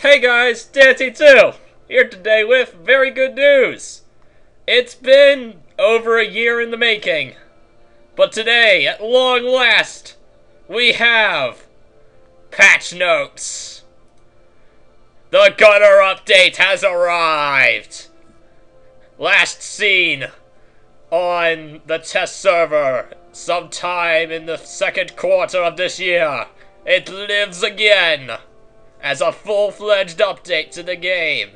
Hey guys, DT2 here today with very good news. It's been over a year in the making, but today, at long last, we have patch notes. The Gunner update has arrived. Last seen on the test server sometime in the second quarter of this year. It lives again as a full-fledged update to the game.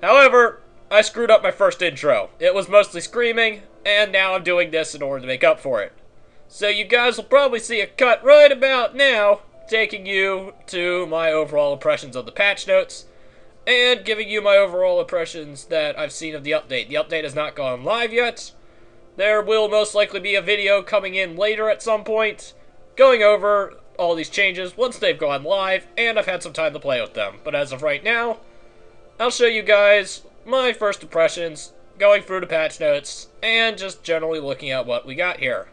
However, I screwed up my first intro. It was mostly screaming, and now I'm doing this in order to make up for it. So you guys will probably see a cut right about now, taking you to my overall impressions of the patch notes, and giving you my overall impressions that I've seen of the update. The update has not gone live yet. There will most likely be a video coming in later at some point, going over all these changes once they've gone live, and I've had some time to play with them. But as of right now, I'll show you guys my first impressions, going through the patch notes, and just generally looking at what we got here.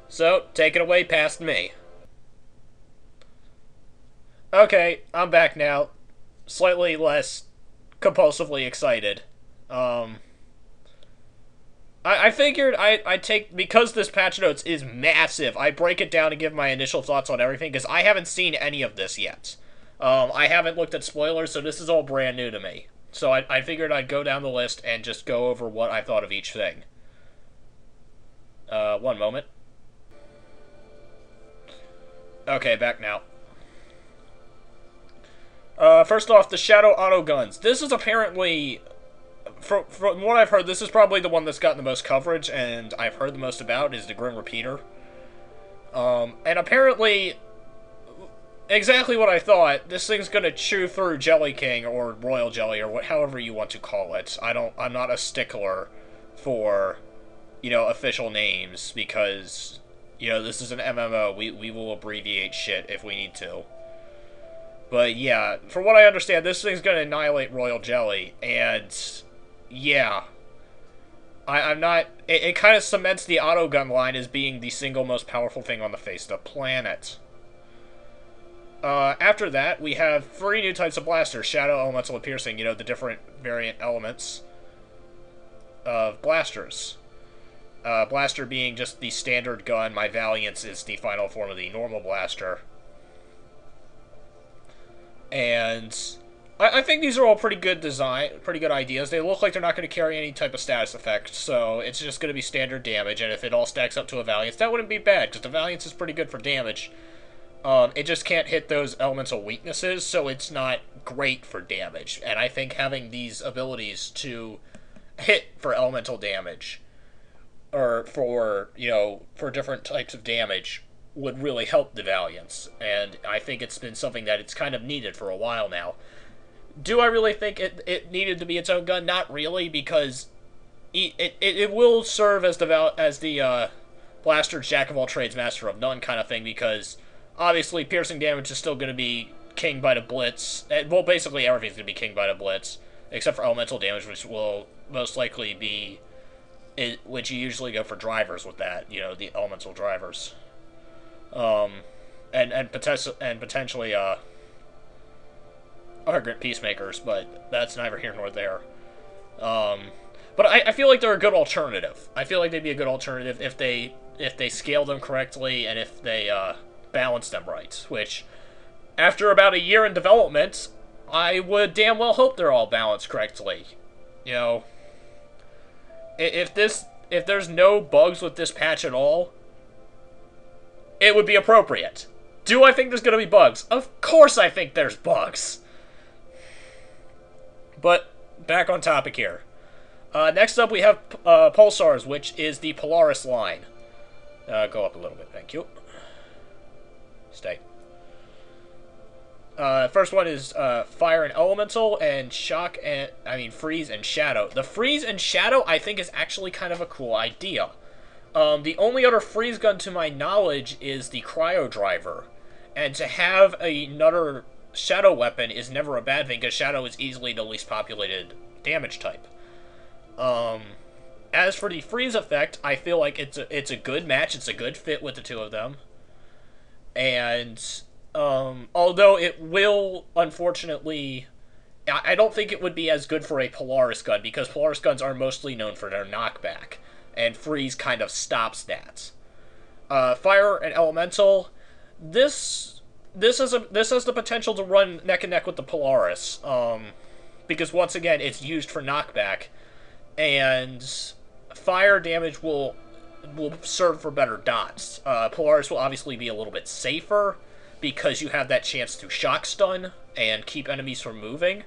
So, take it away past me. Okay, I'm back now. Slightly less compulsively excited. I figured I'd take, because this patch notes is massive, I break it down and give my initial thoughts on everything, because I haven't seen any of this yet. I haven't looked at spoilers, so this is all brand new to me. So I figured I'd go down the list and just go over what I thought of each thing. One moment. Okay, back now. First off, the Shadow Auto Guns. This is apparently, from what I've heard, this is probably the one that's gotten the most coverage, and I've heard the most about, is the Grim Repeater. And apparently, exactly what I thought, this thing's gonna chew through Jelly King, or Royal Jelly, or however you want to call it. I'm not a stickler for, official names, because, this is an MMO, we will abbreviate shit if we need to. But yeah, from what I understand, this thing's gonna annihilate Royal Jelly, and yeah, I'm not. It kind of cements the autogun line as being the single most powerful thing on the face of the planet. After that, we have 3 new types of blasters: Shadow, Elemental, and Piercing. The different variant elements of blasters. Blaster being just the standard gun. My Valiance is the final form of the normal blaster. And I think these are all pretty good pretty good ideas. They look like they're not going to carry any type of status effect, so it's just going to be standard damage, and if it all stacks up to a Valiance, that wouldn't be bad, because the Valiance is pretty good for damage. It just can't hit those elemental weaknesses, so it's not great for damage. And I think having these abilities to hit for elemental damage, or for different types of damage, would really help the Valiance, and I think it's been something that it's kind of needed for a while now. Do I really think it needed to be its own gun? Not really, because it will serve as the Blaster's Jack of all trades, master of none kind of thing, because obviously piercing damage is still going to be king by the Blitz. Well, basically everything's going to be king by the Blitz, except for elemental damage, which will most likely be, which you usually go for drivers with that, the elemental drivers. And potentially, Arrogant Peacemakers, but that's neither here nor there. But I feel like they're a good alternative. I feel like they'd be a good alternative if they scale them correctly and if they, balance them right, which, after about a year in development, I would damn well hope they're all balanced correctly. If there's no bugs with this patch at all, it would be appropriate. Do I think there's going to be bugs? Of course I think there's bugs. But, back on topic here. Next up we have Pulsars, which is the Polaris line. Go up a little bit, thank you. Stay. First one is Fire and Elemental, and Freeze and Shadow. The Freeze and Shadow, I think, is actually kind of a cool idea. The only other freeze gun to my knowledge is the Cryo Driver, and to have another Shadow weapon is never a bad thing, because Shadow is easily the least populated damage type. As for the freeze effect, I feel like it's a good match, it's a good fit with the two of them, and Although it will, unfortunately, I don't think it would be as good for a Polaris gun, because Polaris guns are mostly known for their knockback, and Freeze kind of stops that. Fire and Elemental, this has the potential to run neck and neck with the Polaris, because once again it's used for knockback, and fire damage will serve for better dots. Polaris will obviously be a little bit safer because you have that chance to shock stun and keep enemies from moving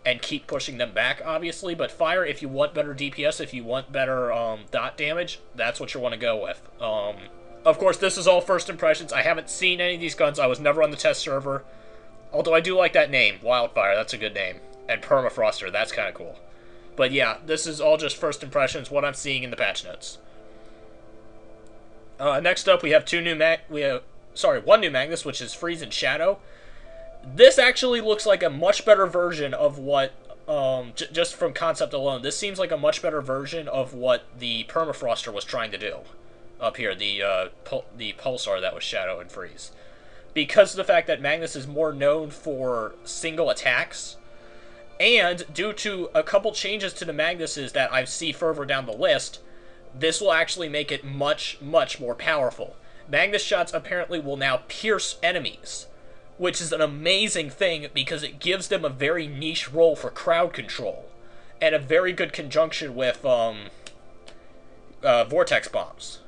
and keep pushing them back, obviously. But fire, if you want better DPS, if you want better dot damage, that's what you want to go with. Of course, this is all first impressions. I haven't seen any of these guns. I was never on the test server. Although I do like that name, Wildfire. That's a good name. And Permafroster. That's kind of cool. But yeah, this is all just first impressions, what I'm seeing in the patch notes. Next up, we have one new Magnus, which is Freeze and Shadow. This actually looks like a much better version of what, just from concept alone, this seems like a much better version of what the Permafroster was trying to do. Up here, the Pulsar that was Shadow and Freeze. Because of the fact that Magnus is more known for single attacks, and due to a couple changes to the Magnuses that I see further down the list, this will actually make it much, much more powerful. Magnus shots apparently will now pierce enemies, which is an amazing thing because it gives them a very niche role for crowd control, and a very good conjunction with Vortex Bombs.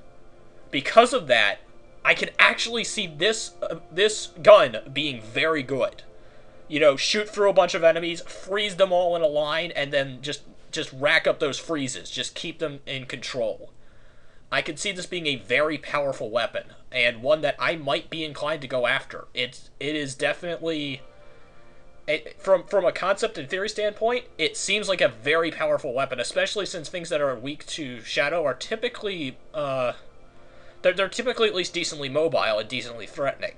Because of that, I can actually see this gun being very good. You know, shoot through a bunch of enemies, freeze them all in a line, and then just rack up those freezes. Just keep them in control. I can see this being a very powerful weapon, and one that I might be inclined to go after. It is definitely, from a concept and theory standpoint, it seems like a very powerful weapon, especially since things that are weak to Shadow are typically, they're typically at least decently mobile and decently threatening.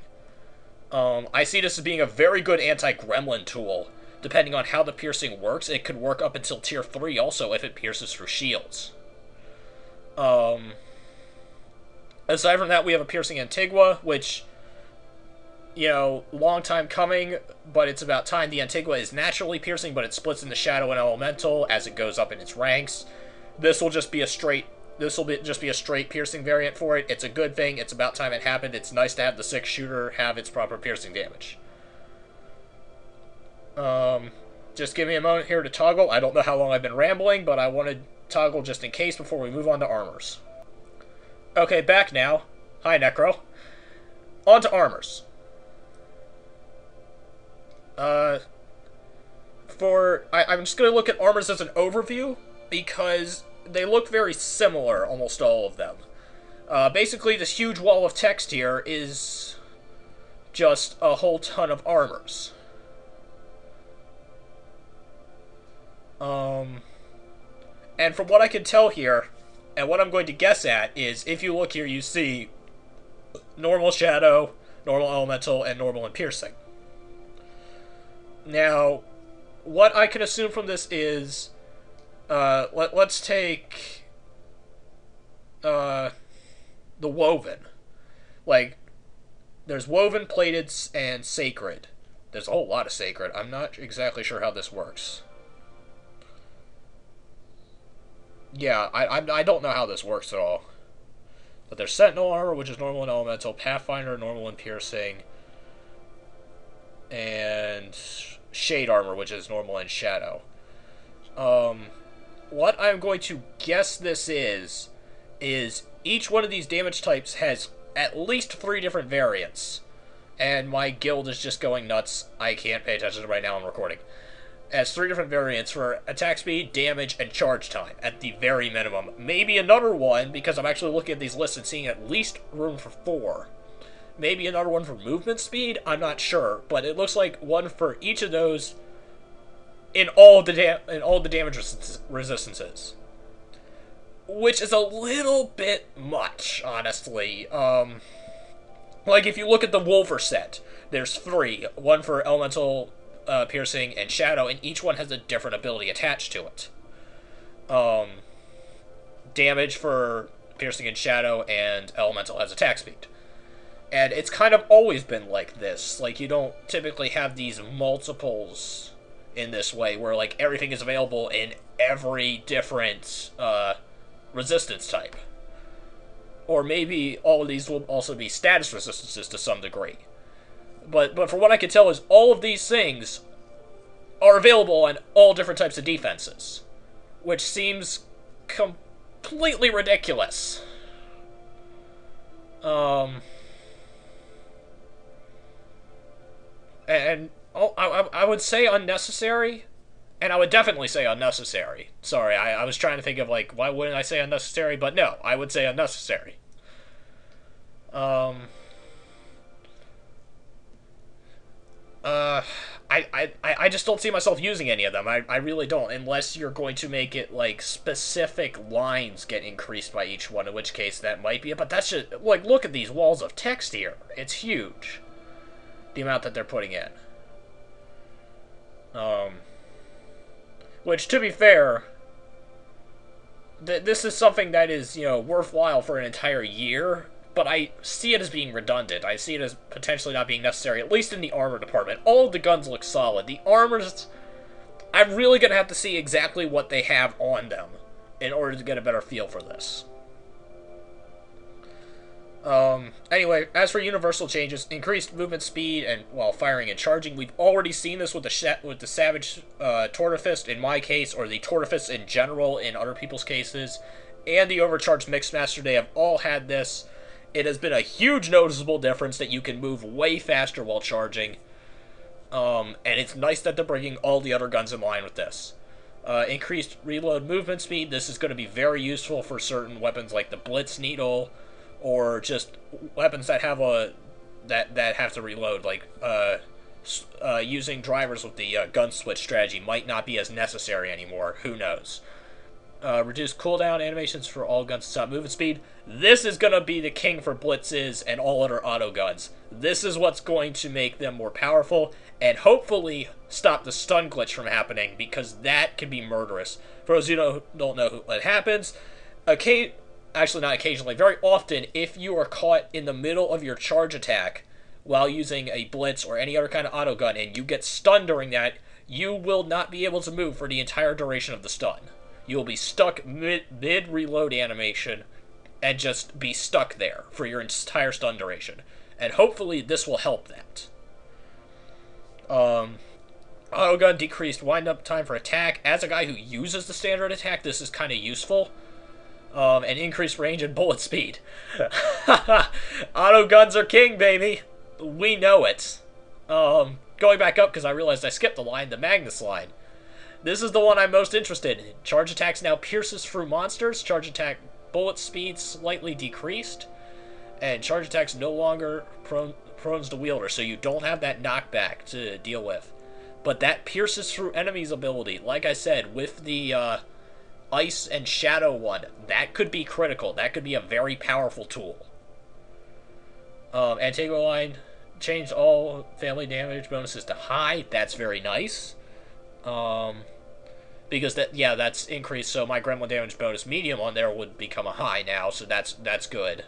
I see this as being a very good anti-gremlin tool. Depending on how the piercing works, it could work up until tier 3 also if it pierces through shields. Aside from that, we have a piercing Antigua, which, you know, long time coming, but it's about time. The Antigua is naturally piercing, but it splits into Shadow and Elemental as it goes up in its ranks. This will just be a straight piercing variant for it. It's a good thing. It's about time it happened. It's nice to have the 6-shooter have its proper piercing damage. Just give me a moment here to toggle. I don't know how long I've been rambling, but I wanted to toggle just in case before we move on to armors. Okay, back now. Hi, Necro. On to armors. I'm just going to look at armors as an overview, because they look very similar, almost all of them. Basically, this huge wall of text here is just a whole ton of armors. And from what I can tell here, and what I'm going to guess at, is if you look here, you see normal Shadow, normal Elemental, and normal and Piercing. Now, what I can assume from this is, let's take the Woven. Like, there's Woven, Plated, and Sacred. There's a whole lot of Sacred. I'm not exactly sure how this works. Yeah, I don't know how this works at all. But there's Sentinel Armor, which is normal and Elemental, Pathfinder, normal and Piercing, and Shade Armor, which is normal and Shadow. What I'm going to guess this is each one of these damage types has at least 3 different variants. And my guild is just going nuts. I can't pay attention to it right now, I'm recording. Has 3 different variants for attack speed, damage, and charge time, at the very minimum. Maybe another one, because I'm actually looking at these lists and seeing at least room for 4. Maybe another one for movement speed, I'm not sure, but it looks like one for each of those in all the damage resistances. Which is a little bit much, honestly. Like, if you look at the Wolver set, there's 3. One for Elemental, Piercing, and Shadow, and each one has a different ability attached to it. Damage for Piercing and Shadow, and Elemental has attack speed. And it's kind of always been like this. Like, you don't typically have these multiples in this way, where, like, everything is available in every different, resistance type. Or maybe all of these will also be status resistances to some degree. But from what I can tell is all of these things are available on all different types of defenses. Which seems completely ridiculous. And I would say unnecessary, and I would definitely say unnecessary. Sorry, I was trying to think of, like, why wouldn't I say unnecessary? But no, I would say unnecessary. I just don't see myself using any of them. I really don't, unless you're going to make it, like, specific lines get increased by each one, in which case that might be it. But that's just, like, look at these walls of text here. It's huge. The amount that they're putting in. Which, to be fair, this is something that is, you know, worthwhile for an entire year, but I see it as being redundant. I see it as potentially not being necessary, at least in the armor department. All of the guns look solid. The armors, I'm really going to have to see exactly what they have on them in order to get a better feel for this. Anyway, as for universal changes, increased movement speed and, well, firing and charging. We've already seen this with the Savage Tortifist in my case, or the Tortifist in general in other people's cases, and the Overcharged Mixmaster. They have all had this. It has been a huge noticeable difference that you can move way faster while charging. And it's nice that they're bringing all the other guns in line with this. Increased reload movement speed. This is going to be very useful for certain weapons like the Blitz Needle, or just weapons that have that have to reload, like using drivers with the gun switch strategy might not be as necessary anymore. Who knows? Reduce cooldown animations for all guns to stop movement speed. This is going to be the king for blitzes and all other auto guns. This is what's going to make them more powerful and hopefully stop the stun glitch from happening, because that can be murderous. For those who don't know what happens, actually not occasionally, very often, if you are caught in the middle of your charge attack while using a blitz or any other kind of auto gun and you get stunned during that, you will not be able to move for the entire duration of the stun. You will be stuck mid-reload animation and just be stuck there for your entire stun duration. And hopefully this will help that. Auto gun decreased wind-up time for attack. As a guy who uses the standard attack, this is kind of useful. And increased range and bullet speed. Auto guns are king, baby. We know it. Going back up, because I realized I skipped the line, the Magnus line. This is the one I'm most interested in. Charge attacks now pierces through monsters. Charge attack bullet speed slightly decreased. And charge attacks no longer prones the wielder, so you don't have that knockback to deal with. But that pierces through enemies' ability. Like I said, with the Ice and Shadow one, that could be critical. That could be a very powerful tool. Antigua line changed all family damage bonuses to high. That's very nice. Because that's increased, so my gremlin damage bonus medium on there would become a high now, so that's good.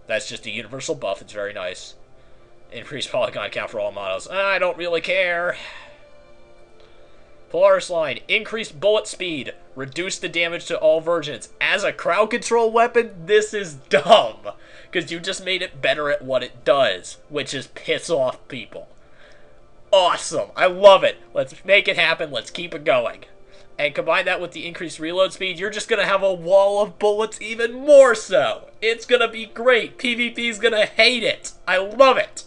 That's just a universal buff. It's very nice. Increased polygon count for all models. I don't really care. Polaris line, increased bullet speed, reduce the damage to all versions. As a crowd control weapon, this is dumb, because you just made it better at what it does, which is piss off people. Awesome, I love it. Let's make it happen, let's keep it going. And combine that with the increased reload speed, you're just going to have a wall of bullets even more so. It's going to be great. PvP's going to hate it. I love it.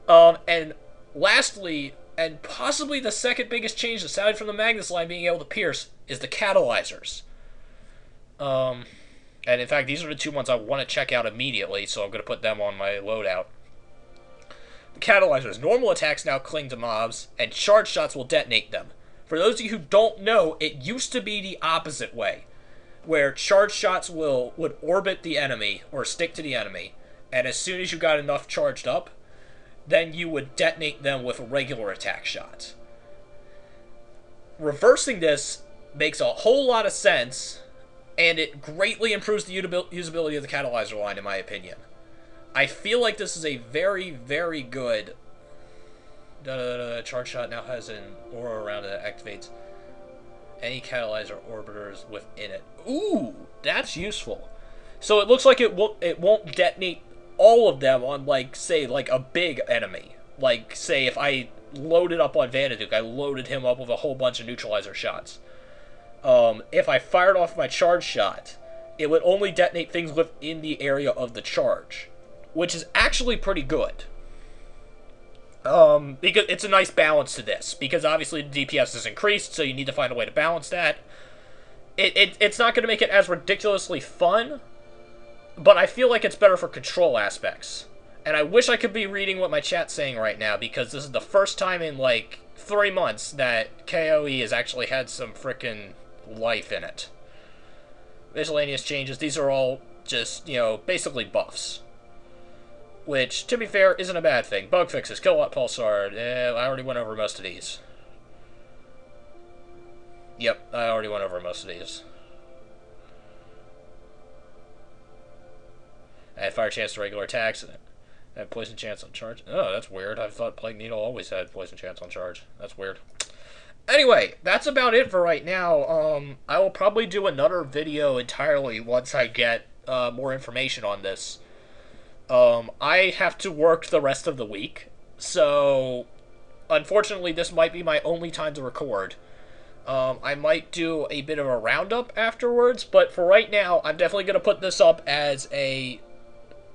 And lastly, and possibly the second biggest change, aside from the Magnus line being able to pierce, is the catalyzers. And in fact, these are the two ones I want to check out immediately, so I'm going to put them on my loadout. The catalyzers. Normal attacks now cling to mobs, and charge shots will detonate them. For those of you who don't know, it used to be the opposite way, where charge shots would orbit the enemy, or stick to the enemy, and as soon as you got enough charged up, then you would detonate them with regular attack shots. Reversing this makes a whole lot of sense, and it greatly improves the usability of the catalyzer line, in my opinion. I feel like this is a very, very good... Charge shot now has an aura around it that activates any catalyzer orbiters within it. Ooh, that's useful. So it looks like it won't detonate all of them on, like, say, like a big enemy. Like, say, if I loaded up on Vanaduke, I loaded him up with a whole bunch of neutralizer shots. If I fired off my charge shot, it would only detonate things within the area of the charge, which is actually pretty good. Because it's a nice balance to this, because obviously the DPS is increased, so you need to find a way to balance that. It's not going to make it as ridiculously fun, but I feel like it's better for control aspects. And I wish I could be reading what my chat's saying right now, because this is the first time in, like, 3 months that KOE has actually had some frickin' life in it. Miscellaneous changes, these are all just, you know, basically buffs. Which, to be fair, isn't a bad thing. Bug fixes, Kilowatt Pulsar, I already went over most of these. Yep, I already went over most of these. Add fire chance to regular attacks. Add poison chance on charge. Oh, that's weird. I thought Plague Needle always had poison chance on charge. That's weird. Anyway, that's about it for right now. I will probably do another video entirely once I get more information on this. I have to work the rest of the week, so unfortunately this might be my only time to record. I might do a bit of a roundup afterwards, but for right now, I'm definitely going to put this up as a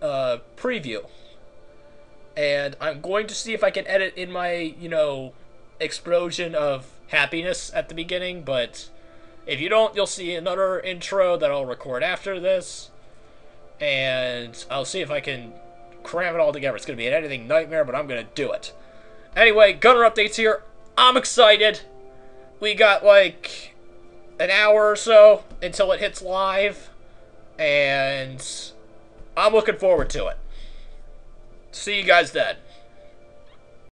preview. And I'm going to see if I can edit in my, you know, explosion of happiness at the beginning, but if you don't, you'll see another intro that I'll record after this. And I'll see if I can cram it all together. It's going to be an editing nightmare, but I'm going to do it. Anyway, Gunner updates here. I'm excited. We got like an hour or so until it hits live. And I'm looking forward to it. See you guys then.